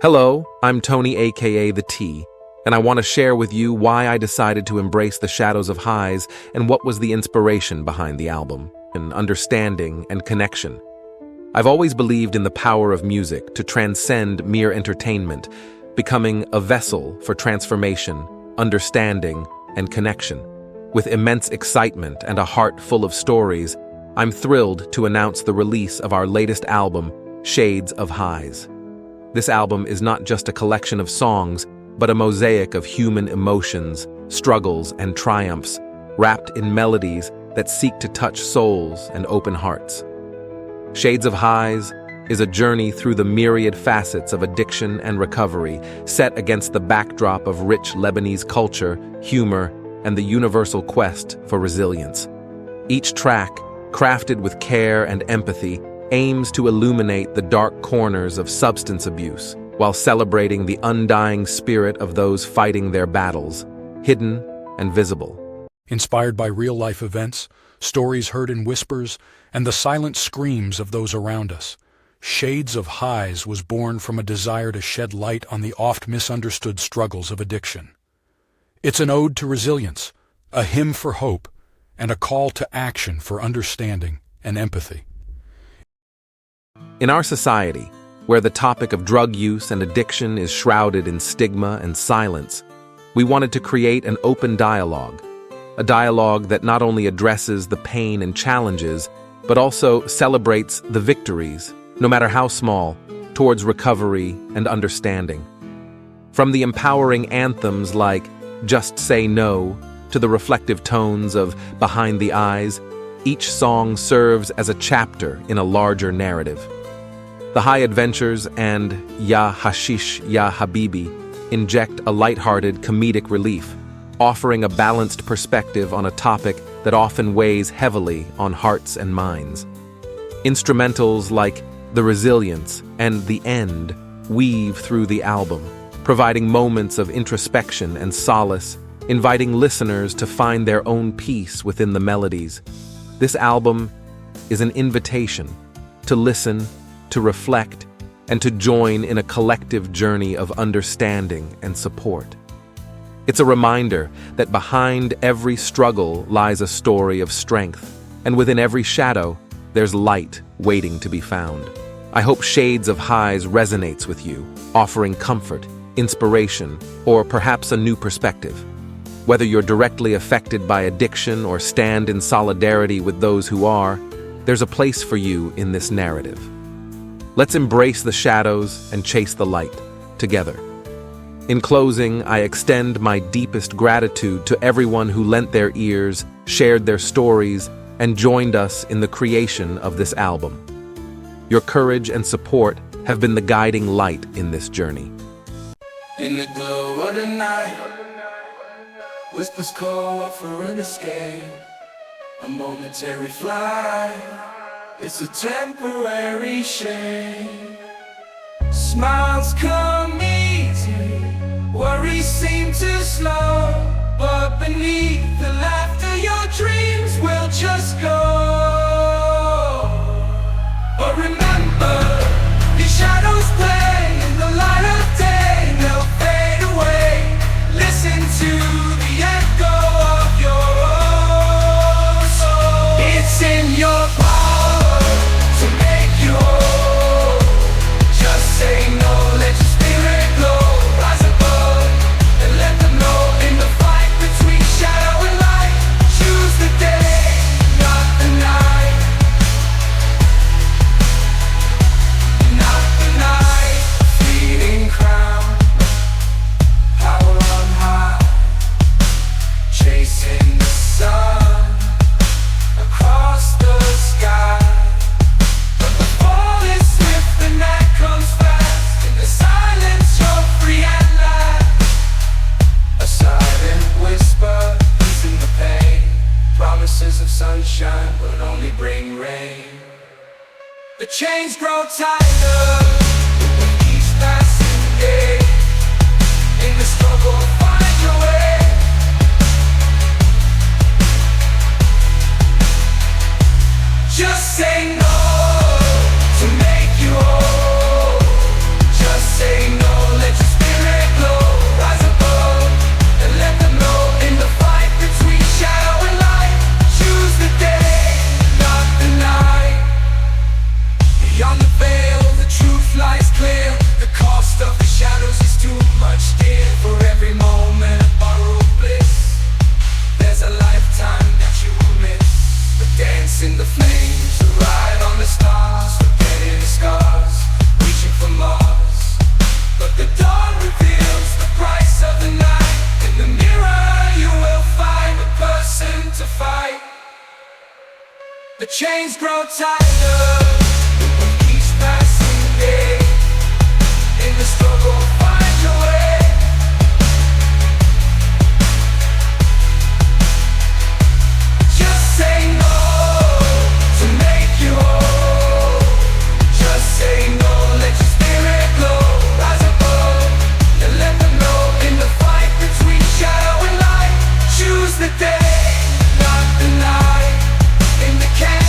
Hello, I'm Tony aka The T, and I want to share with you why I decided to embrace the shadows of highs and what was the inspiration behind the album, and understanding and connection. I've always believed in the power of music to transcend mere entertainment, becoming a vessel for transformation, understanding, and connection. With immense excitement and a heart full of stories, I'm thrilled to announce the release of our latest album, Shades of Highs. This album is not just a collection of songs, but a mosaic of human emotions, struggles, and triumphs, wrapped in melodies that seek to touch souls and open hearts. Shades of Highs is a journey through the myriad facets of addiction and recovery, set against the backdrop of rich Lebanese culture, humor, and the universal quest for resilience. Each track, crafted with care and empathy, aims to illuminate the dark corners of substance abuse, while celebrating the undying spirit of those fighting their battles, hidden and visible. Inspired by real-life events, stories heard in whispers, and the silent screams of those around us, Shades of Highs was born from a desire to shed light on the oft-misunderstood struggles of addiction. It's an ode to resilience, a hymn for hope, and a call to action for understanding and empathy. In our society, where the topic of drug use and addiction is shrouded in stigma and silence, we wanted to create an open dialogue, a dialogue that not only addresses the pain and challenges, but also celebrates the victories, no matter how small, towards recovery and understanding. From the empowering anthems like Just Say No to the reflective tones of Behind the Eyes, each song serves as a chapter in a larger narrative. The High Adventures and Ya Hashish Ya Habibi inject a lighthearted comedic relief, offering a balanced perspective on a topic that often weighs heavily on hearts and minds. Instrumentals like The Resilience and The End weave through the album, providing moments of introspection and solace, inviting listeners to find their own peace within the melodies. This album is an invitation to listen, to reflect, and to join in a collective journey of understanding and support. It's a reminder that behind every struggle lies a story of strength, and within every shadow, there's light waiting to be found. I hope Shades of Highs resonates with you, offering comfort, inspiration, or perhaps a new perspective. Whether you're directly affected by addiction or stand in solidarity with those who are, there's a place for you in this narrative. Let's embrace the shadows and chase the light together. In closing, I extend my deepest gratitude to everyone who lent their ears, shared their stories, and joined us in the creation of this album. Your courage and support have been the guiding light in this journey. In the glow of the night, whispers call for an escape, a momentary flight, it's a temporary shame. Smiles come easy, worries seem too slow, but beneath the laughter your dreams will just go. But remember, these shadows play in the light of day, they'll fade away. Listen to the echo of your own soul. It's in your power to make you whole. Just say no, let your spirit glow. Rise above and let them know. In the fight between shadow and light, choose the day, not the night. Not the night. Fleeting crown, power on high, chasing the sun across the sky. But the fall is swift, the night comes fast. In the silence you're free at last. A silent whisper, easing the pain. Promises of sunshine will only bring rain. The chains grow tighter with each passing day. In the struggle, find your way. Just say no to make you whole. Just say no. chains grow tighter with each passing day. In the struggle, find your way. Just say no to make you whole. Just say no, let your spirit glow. Rise above and let them know. In the fight between shadow and light, choose the day, not the night. In the camp,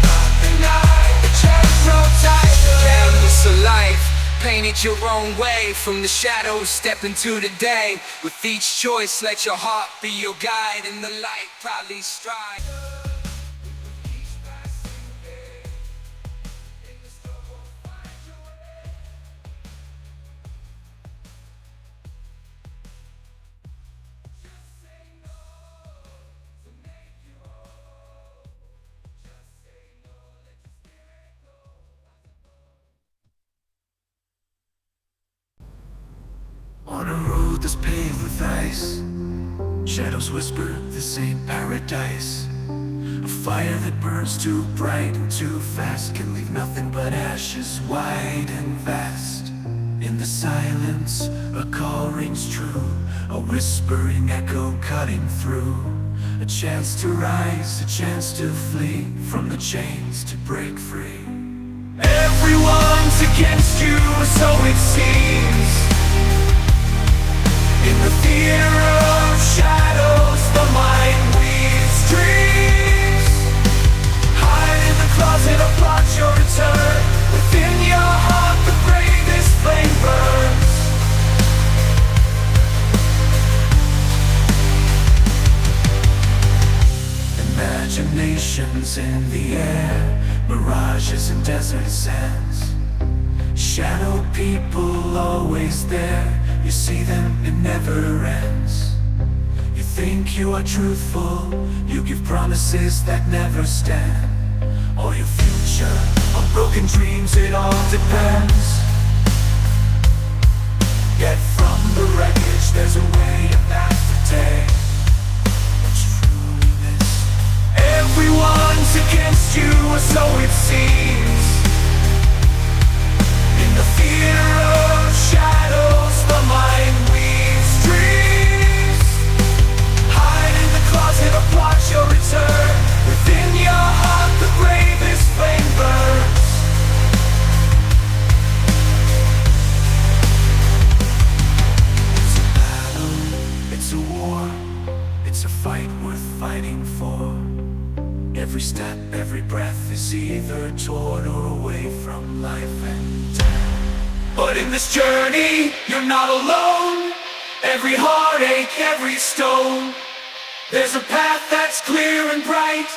not the night. The chains grow tighter. Canvas of life, paint it your own way. From the shadows, step into the day. With each choice, let your heart be your guide. In the light, proudly stride. On a road that's paved with ice, shadows whisper, this ain't paradise. A fire that burns too bright and too fast can leave nothing but ashes wide and vast. In the silence, a call rings true, a whispering echo cutting through. A chance to rise, a chance to flee from the chains to break free. Everyone's against you, so it seems. In the theater of shadows, the mind weaves dreams. Hide in the closet or plot your return. Within your heart, the bravest flame burns. Imaginations in the air, mirages in desert sands. Shadow people always there. You see them, it never ends. You think you are truthful, you give promises that never stand. Or your future, on broken dreams, it all depends. Yet from the wreckage, there's a way a path to take. What you truly miss. Everyone's against you, or so it seems. In the theater of shadows, the mind weaves dreams. Hide in the closet or plot your return. Within your heart, the bravest flame burns. It's a battle, it's a war, it's a fight worth fighting for. Every step, every breath is either toward or away from life and death. But in this journey, you're not alone. Every heartache, every stone, there's a path that's clear and bright,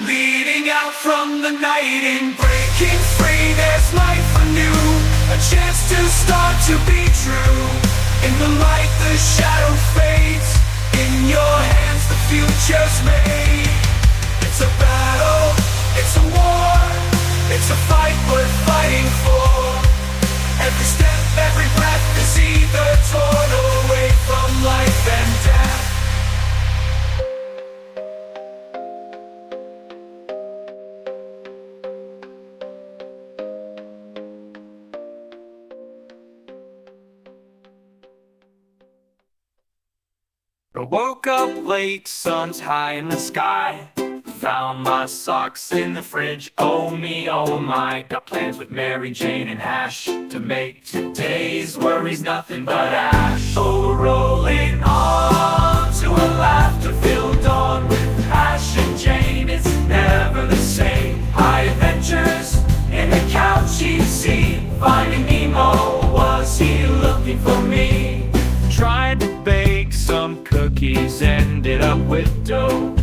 leading out from the night. In breaking free, there's life anew, a chance to start to be true. In the light, the shadow fades. In your hands, the future's made. It's a battle, it's a war, it's a fight worth fighting for. Every step, every breath is either torn away from life and death. I woke up late, sun's high in the sky. Found my socks in the fridge, oh me, oh my. Got plans with Mary Jane and Hash to make today's worries nothing but ash. Oh, rolling on to a laughter-filled dawn with Hash and Jane. It's never the same. High adventures in the couchy sea. Finding Nemo, was he looking for me? Tried to bake some cookies, ended up with dough.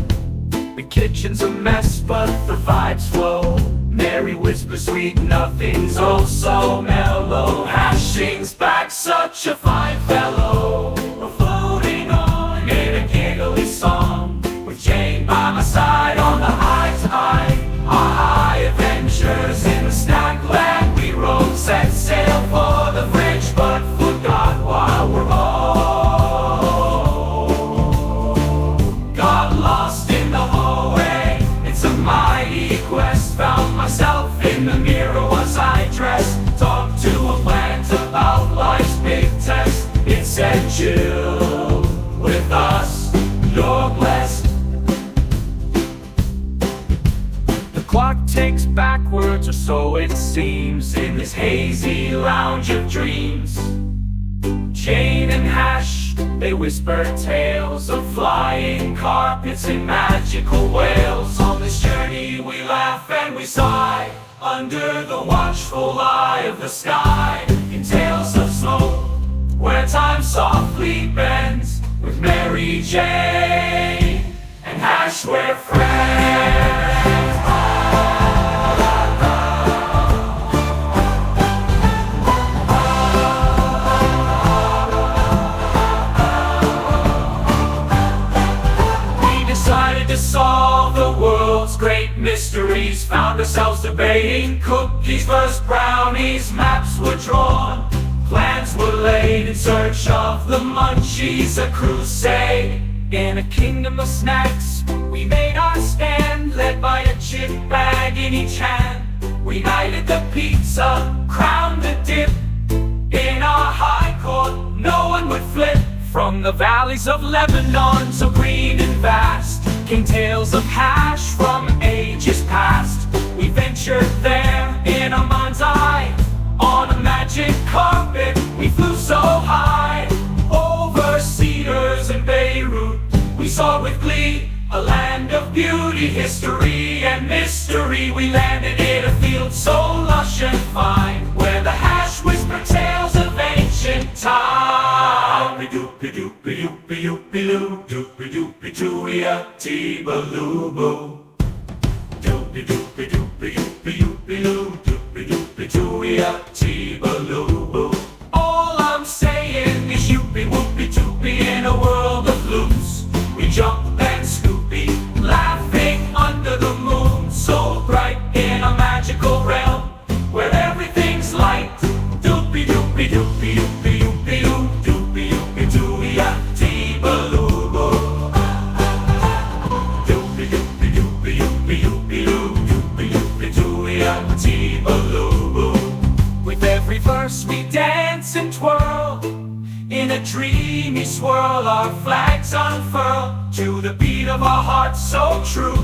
The kitchen's a mess, but the vibes flow. Mary whispers sweet nothings, oh so mellow. Hashing's back, such a fine fellow. We're floating on in a giggly song, with Jane by my side on the high tide. Our high adventures in the snack land we rode. Set sail for the fridge, but forgot while we're all got lost in the hallway. It's a mighty quest. chill with us, you're blessed. The clock ticks backwards, or so it seems, in this hazy lounge of dreams. Chain and hash, they whisper tales of flying carpets and magical whales. On this journey we laugh and we sigh, under the watchful eye of the sky. In tales of smoke, where time softly bends, with Mary Jane and hash we're friends. To solve the world's great mysteries, found ourselves debating cookies versus brownies. Maps were drawn, plans were laid, in search of the munchies. A crusade in a kingdom of snacks, we made our stand, led by a chip bag in each hand. We knighted the pizza, crowned the dip, in our high court no one would flip. From the valleys of Lebanon, so green and vast, came tales of hash from ages past. We ventured there in a mind's eye, on a magic carpet we flew so high. Over cedars in Beirut we saw with glee a land of beauty, history and mystery. We landed in a field so lush and fine, where the hash whispered tales of ancient time. Doopy doopy doopy doopy doo, doopy doopy dooya tee-baloo boo. Doopy doopy doopy doopy doopy doo, doopy doopy dooya tee-baloo boo. All I'm saying is yoopy whoopy doopy in a world of loops. We jump and scoopy, laughing under the moon, so bright in a magical realm where everything's light. Doopy doopy doopy doopy doopy doo, doopy doopy dooya tee-baloo boo. Doopy doopy doopy doopy doopy doo, doopy doopy dooya tee-baloo boo. With every verse we dance and twirl, in a dreamy swirl our flags unfurl, to the beat of our hearts so true.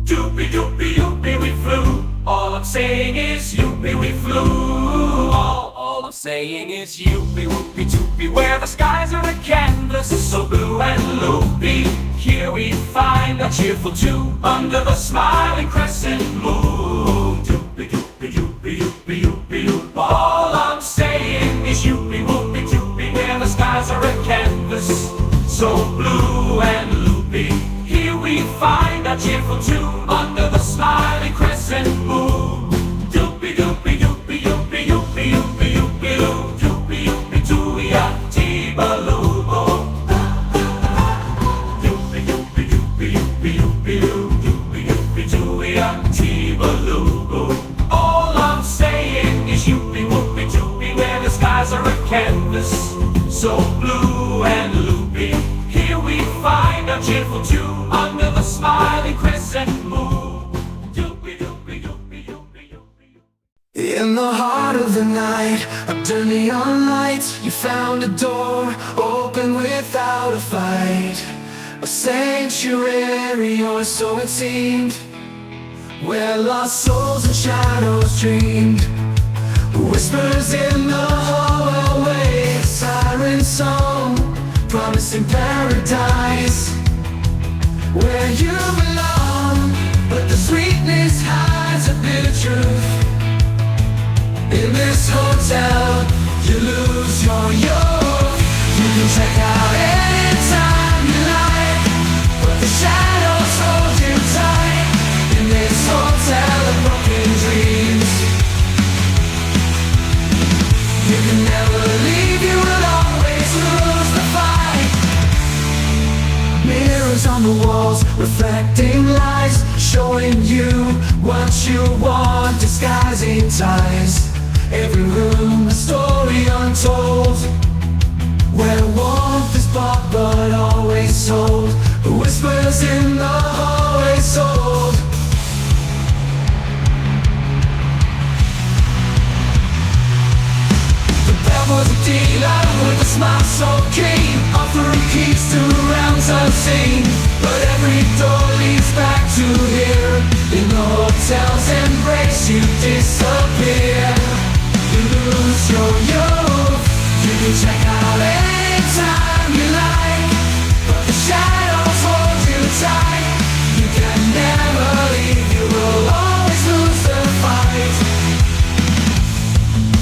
Doopy doopy doopy we flew, all I'm saying is yoopy we flew. All I'm saying is yoopy whoopy doopy, where the skies are a canvas so blue and loopy. Here we find a cheerful tune under the smiling crescent moon. Doopy doopy doopy doopy doopy doop. All I'm saying is yoopy whoopy doopy, where the skies are a canvas so blue and loopy. Here we find a cheerful tune under the smiling crescent moon. Doopy doopy doopy doopy doopy doopy doopy doo, doopy doopy dooya tee-baloo boo. Doopy doopy doopy doopy doopy doo, doopy doopy dooya tee-baloo boo. All I'm saying is yoopy whoopy doopy, where the skies are a canvas so blue and loopy. Here we find a cheerful tune under the smiling crescent moon. Doopy doopy doopy doopy doopy. In the heart of the night, under neon lights, you found a door open without a fight. A sanctuary, or so it seemed, where lost souls and shadows dreamed. Whispers in the hallway, a siren song, promising paradise, where you belong. But the sweetness hides a bitter truth. In this hotel, you lose your youth. You can check out anytime you like, but the shadows hold you tight. In this hotel of broken dreams, you can never leave, you will always lose the fight. Mirrors on the walls, reflecting lies, showing you what you want, disguising ties. Every room a story untold, where warmth is bought but always sold. Whispers in the hallway sold. The was a dealer with a smile so keen, offering keys to realms unseen. But every door leads back to here. In the hotel's embrace you disappear. You lose your youth. You can check out anytime you like, but the shadows hold you tight. You can never leave, you will always lose the fight.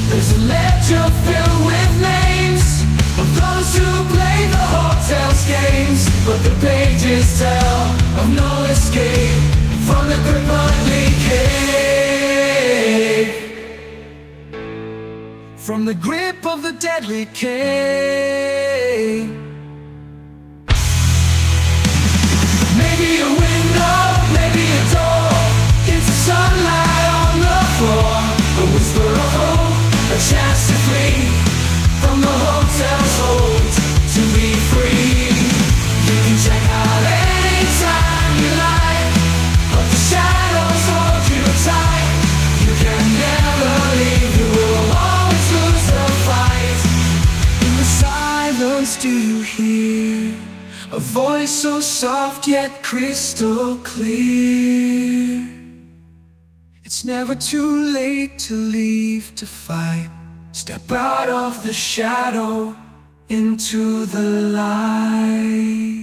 There's a ledger filled with names of those who play the hotel's games, but the pages tell of no escape from the grip of the cave. From the grip of the deadly cave. Maybe a window, maybe a door, it's the sunlight on the floor. A whisper of hope, a chance to flee from the hotel's hold, to be free. You can check out anytime you like, but the shadows hold you tight. You can never leave, you will always lose the fight. In the silence do you hear a voice so soft yet crystal clear? It's never too late to leave to fight. Step out of the shadow into the light.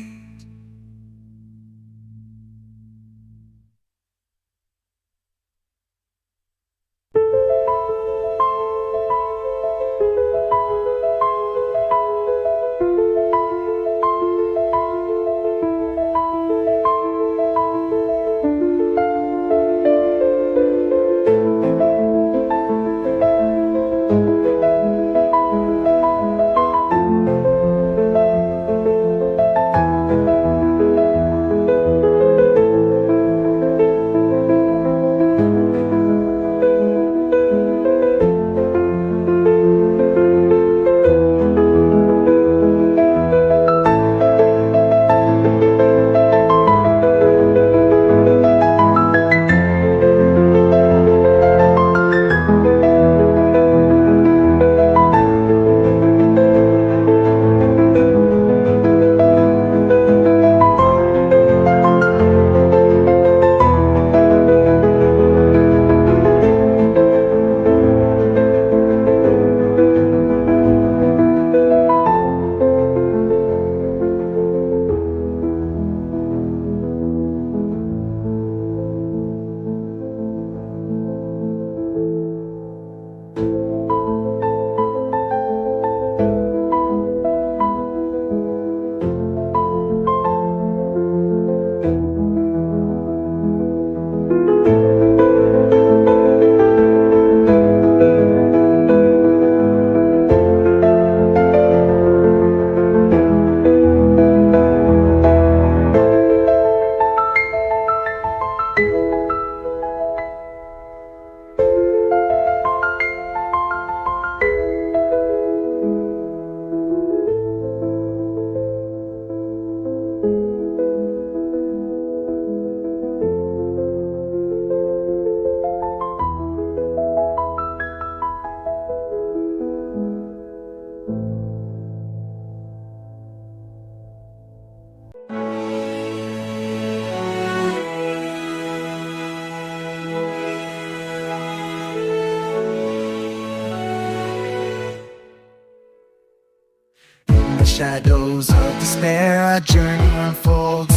Shadows of despair, a journey unfolds,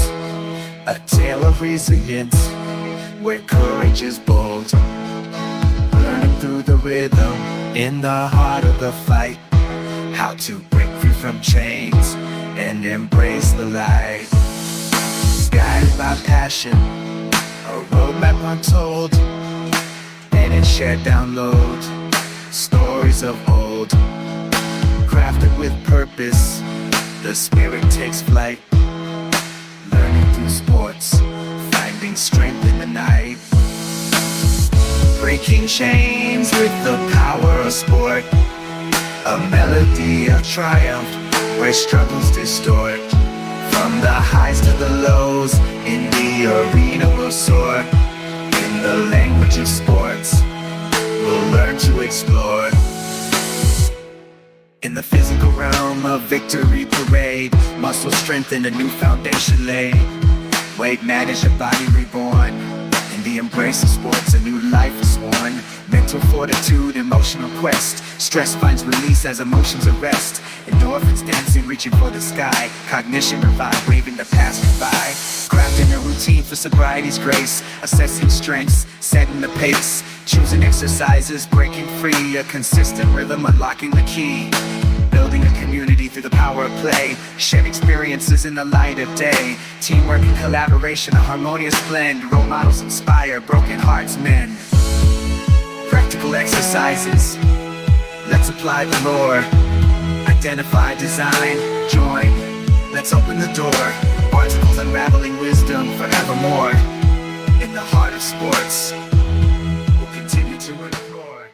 a tale of resilience, where courage is bold. Learning through the rhythm, in the heart of the fight, how to break free from chains, and embrace the light. Guided by passion, a roadmap untold, and in shared download, stories of old. Crafted with purpose, the spirit takes flight. Learning through sports, finding strength in the night. Breaking chains with the power of sport, a melody of triumph where struggles distort. From the highs to the lows, in the arena we'll soar. In the language of sports, we'll learn to explore. In the physical realm of victory parade, muscle strengthened, a new foundation laid. Weight managed, a body reborn. In the embrace of sports, a new life is born. Mental fortitude, emotional quest. Stress finds release as emotions arrest. Endorphins dancing, reaching for the sky. Cognition revived, waving the past by. Crafting a routine for sobriety's grace. Assessing strengths, setting the pace. Choosing exercises, breaking free. A consistent rhythm, unlocking the key. Building a community through the power of play. Shared experiences in the light of day. Teamwork and collaboration, a harmonious blend. Role models inspire, broken hearts mend. Practical exercises, let's apply the lore. Identify, design, join, let's open the door. Articles unraveling wisdom forevermore. In the heart of sports, we'll continue to explore.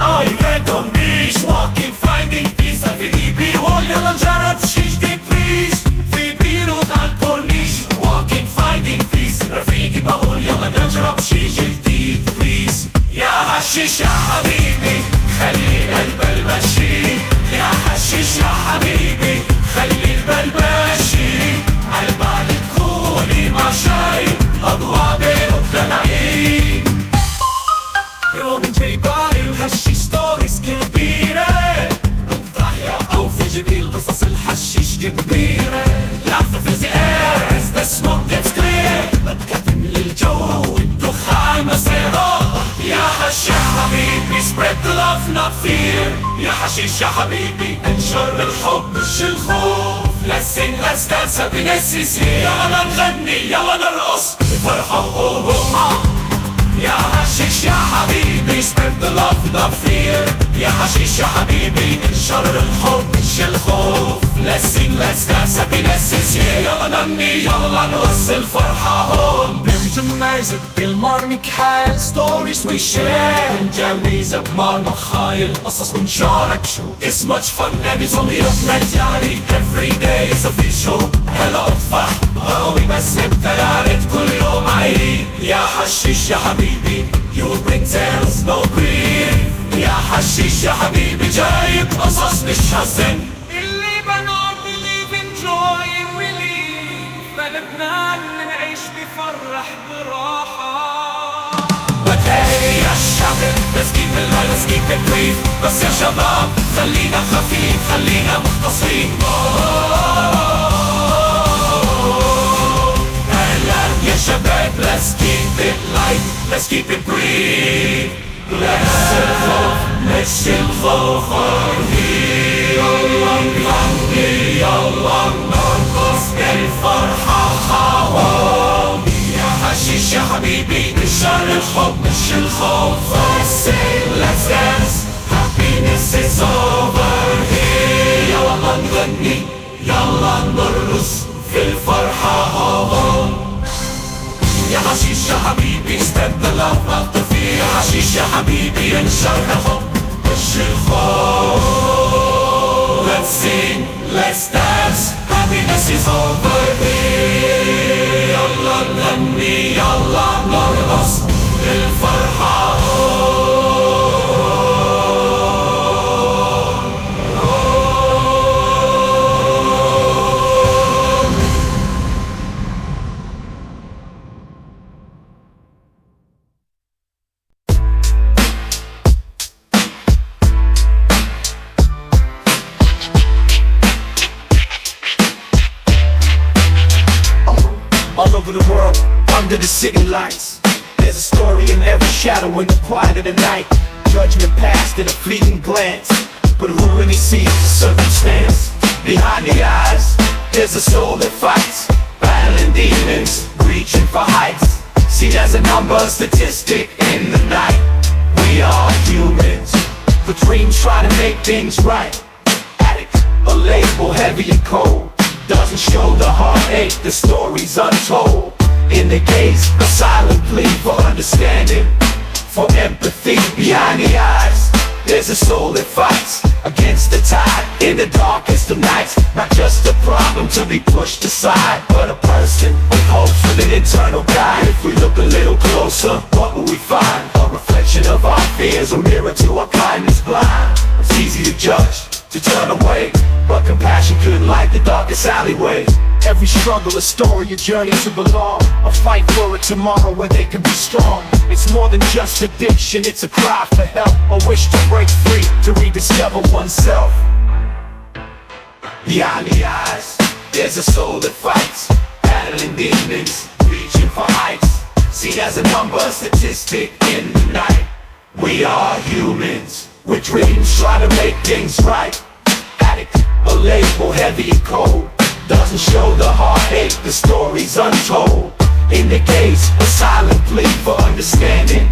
I get on beach, walking, finding peace. Habibi, يلا نجرب شي جديد please. في بيروت عالكورنيش, walking, finding peace. رفيقي بقول يلا نجرب شي جديد please. يا حشيش يا حبيبي, خلي البال ماشي. يا حشيش يا حبيبي, خلي البال ماشي. عالبال تكوني مع شاي, أضواء بيروت للعين. يوم جاي بالي وهالشي ستوريز كبيرة. ضحية أو في جبيل قصص الحشيش كبيرة. لعفة في the air as the smoke gets clear. بتكتم للجو والدخان مسيرة. يا حش يا حبيبي, spread the love not fear. يا حشيش يا حبيبي, انشر الحب مش الخوف. Let's sing, let's dance, happiness is here. يلا نغني, يلا نرقص, فرحة وهوها. يا حشيش يا حبيبي, spread the love not fear. يا حشيش يا حبيبي, انشر الحب مش الخوف. Let's sing, let's dance, happiness is here. يلا نغني, يلا نرقص, الفرحة هون. بنجمعزك بالمارميك حال, stories we share. نجاويزك بمار مخايل, قصص بنشارك. It's much fun and it's only a friend يعني. Every day is official, هلا اطفح قوي بس بتلارد كل يوم عيد. يا حشيش يا حبيبي, you bring tales no grief. يا حشيش يا حبيبي, جايب قصص مش حزن. Lebanon believe in joy and relief. بلبنان منعيش بفرح براحة. But hey يا الشعب, let's keep it light, let's keep it brief. بس يا شباب, خلينا خفيف, خلينا مختصرين. يا شباب, let's keep it light, let's keep it brief. Let's الخوف, let's الخوف يلا نغني, يلا نرقص, الفرحة هون. يا حشيش يا حبيبي, انشر الحب مش الخوف. Let's sing, let's dance, happiness is over here. يلا نغني, يلا نرقص, في الفرحة هون. يا حشيش يا حبيبي, spread the love not the fear. يا حشيش يا حبيبي, انشر الحب مش الخوف. Let's sing, let's dance, happiness is over here. يلا نغني, يلا نرقص, الفرحة هون. All over the world, under the city lights, there's a story in every shadow in the quiet of the night. Judgment passed in a fleeting glance, but who really sees the circumstance? Behind the eyes, there's a soul that fights, battling demons, reaching for heights. See, there's a number, statistic in the night. We are humans, the dreams try to make things right. Addict, a label heavy and cold, doesn't show the heartache, the story's untold. In the gaze, a silent plea for understanding, for empathy. Behind the eyes, there's a soul that fights against the tide in the darkest of nights. Not just a problem to be pushed aside, but a person with hopes with an eternal guide. If we look a little closer, what will we find? A reflection of our fears, a mirror to our kindness blind. It's easy to judge, to turn away, but compassion couldn't light the darkest alleyway. Every struggle, a story, a journey to belong. A fight for a tomorrow where they can be strong. It's more than just addiction, it's a cry for help, a wish to break free, to rediscover oneself. Behind the eyes, there's a soul that fights, battling demons, reaching for heights. Seen as a number, a statistic in the night. We are humans, with dreams try to make things right. Addict, a label heavy and cold, doesn't show the heartache, the story's untold. Indicates a silent plea for understanding,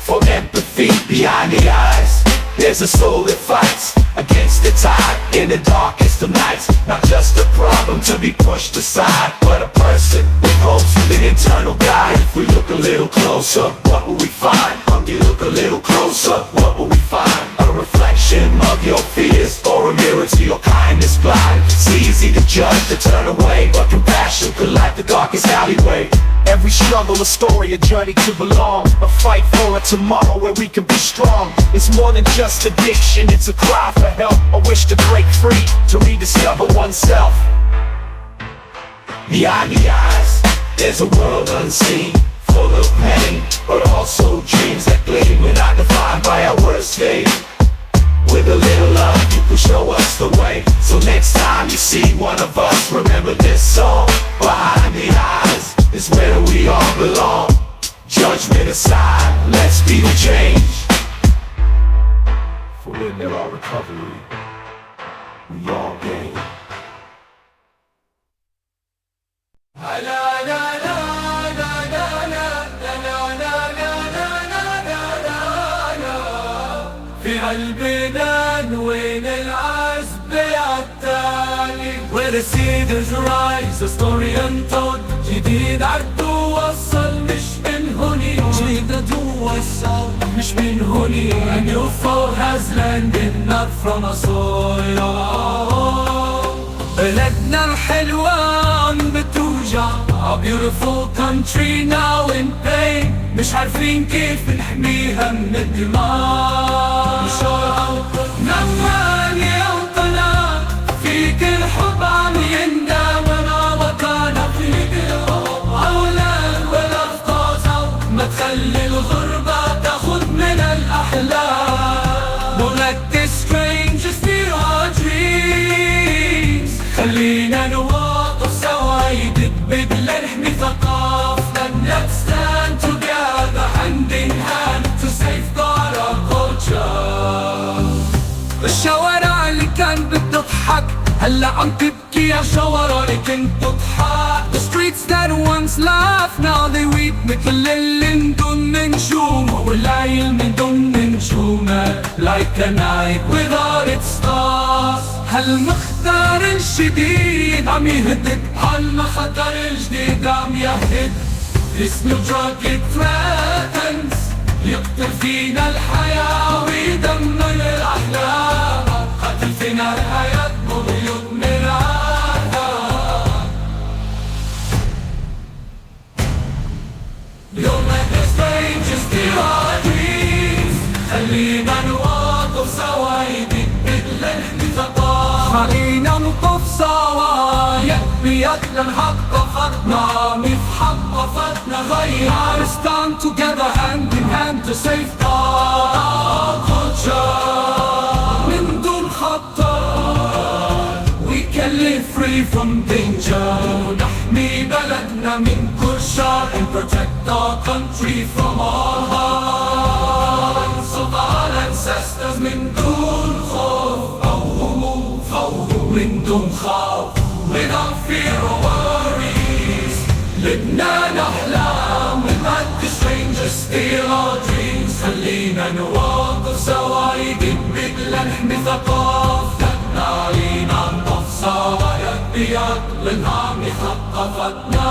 for empathy. Behind the eyes, there's a soul that fights against the tide in the darkest of nights. Not just a problem to be pushed aside, but a person with hopes with an internal guide. If we look a little closer, what will we find? If you look a little closer, what will we find? A reflection of your fears, or a mirror to your kindness blind. It's easy to judge, to turn away, but compassion could light the darkest alleyway. Every struggle, a story, a journey to belong. A fight for a tomorrow where we can be strong. It's more than just addiction, it's a cry for help, a wish to break free, to rediscover oneself. Behind the eyes, there's a world unseen, full of pain, but also dreams that gleam. We're not defined by our worst days. With a little love, you can show us the way. So next time you see one of us, remember this song. Behind the eyes is where we all belong. Judgment aside, let's be the change. For when there are recovery, we all gain. في قلبنا وين العزب عالتالي Where the cedars rise, a story untold. جديد عدو وصل مش من هوني, جديد عدو وصل مش من هوني. A new foe has landed not from a soil. بلدنا الحلوة عم بتوجع, a beautiful country now in pain. مش عارفين كيف نحميها من الدماء. مش نمان يا وطنا, فيك الحب عم يندم مع وطنا. فيك الحب أولاد والأفضل, ما تخلي الغربة تاخد من الأحلام. Don't let this stranger steal our dreams. خلينا نواقف سوا, يدب لنحمي ثقافتنا. Let's stand together hand in hand to safeguard our culture. الشوارع اللي كان بتضحك هلا عم تبكي يا شوارع اللي كنت تضحك. The streets that once laughed now they weep, مثل اللي من دون نجوم, والليل من دون نجومه. Like a night without its stars. هالمخدر الجديد عم يهدد, هالمخدر الجديد عم يهدد. This new drug it threatens, يقتل فينا الحياة ويدمر الأحلام. قتل فينا الحياة ويدمر الأحلام. Don't let the strangers steal our dreams. خلينا نواقف سوا, يدب لنحمي ثقافتنا. خلينا نقف سوا, يد بيد لنحقق خطنا. نفحق وفتنا غير. Stand together hand in hand to safeguard our culture. من دون خطر, we can live free from danger. نحمي بلدنا من كل شر, and protect our country from all harm. So our ancestors من دون خوف, أو هموم فوق من دون خوف, without fear or worries. لبنان أحلام, we let the strangers steal our dreams. خلينا نواقف سوا, يدب لنحمي ثقافتنا. علينا نقف سوا, يد بيد لنحمي ثقافتنا.